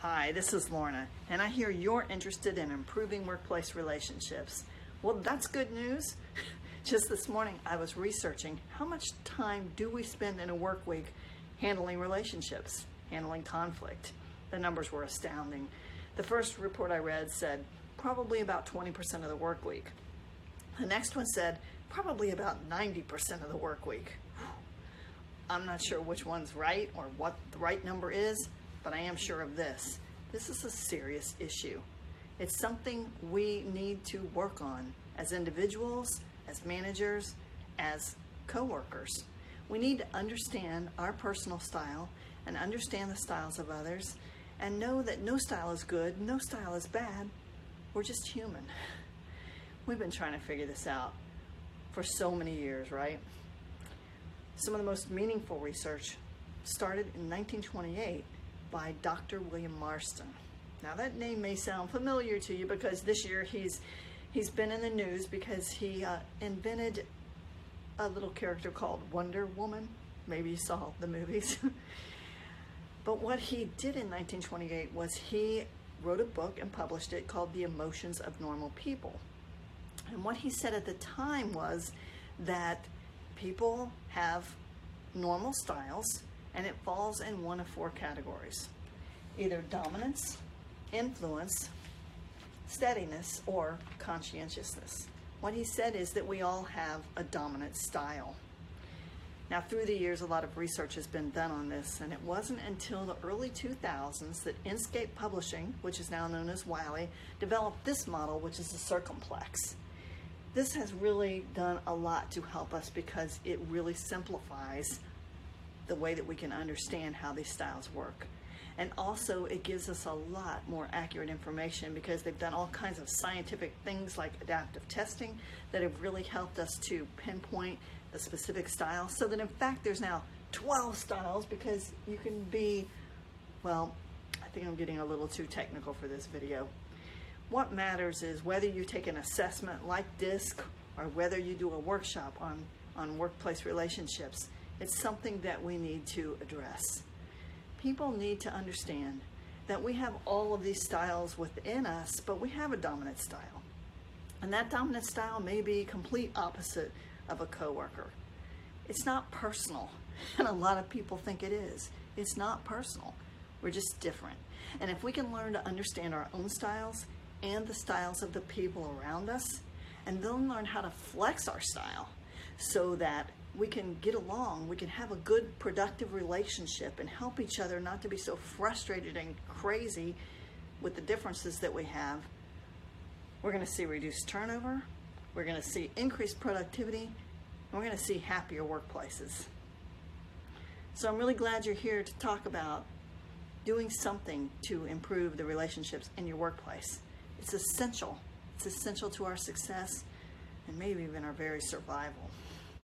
Hi, this is Lorna, and I hear you're interested in improving workplace relationships. Well, that's good news. Just this morning, I was researching how much time do we spend in a work week handling relationships, handling conflict. The numbers were astounding. The first report I read said probably about 20% of the work week. The next one said probably about 90% of the work week. I'm not sure which one's right or what the right number is, but I am sure of this. This is a serious issue. It's something we need to work on as individuals, as managers, as coworkers. We need to understand our personal style and understand the styles of others and know that no style is good, no style is bad. We're just human. We've been trying to figure this out for so many years, right? Some of the most meaningful research started in 1928 by Dr. William Marston. Now that name may sound familiar to you because this year he's been in the news because he invented a little character called Wonder Woman. Maybe you saw the movies. But what he did in 1928 was he wrote a book and published it called The Emotions of Normal People. And what he said at the time was that people have normal styles, and it falls in one of four categories: either dominance, influence, steadiness, or conscientiousness. What he said is that we all have a dominant style. Now, through the years, a lot of research has been done on this, and it wasn't until the early 2000s that Inkscape Publishing, which is now known as Wiley, developed this model, which is the circumplex. This has really done a lot to help us because it really simplifies the way that we can understand how these styles work. And also it gives us a lot more accurate information because they've done all kinds of scientific things like adaptive testing that have really helped us to pinpoint the specific style, so that in fact there's now 12 styles because you can be, well, I think I'm getting a little too technical for this video. What matters is whether you take an assessment like DISC or whether you do a workshop on workplace relationships. It's something that we need to address. People need to understand that we have all of these styles within us, but we have a dominant style. And that dominant style may be complete opposite of a coworker. It's not personal, and a lot of people think it is. It's not personal. We're just different. And if we can learn to understand our own styles and the styles of the people around us, and then learn how to flex our style so that we can get along, we can have a good, productive relationship and help each other not to be so frustrated and crazy with the differences that we have, we're going to see reduced turnover, we're going to see increased productivity, and we're going to see happier workplaces. So I'm really glad you're here to talk about doing something to improve the relationships in your workplace. It's essential. It's essential to our success and maybe even our very survival.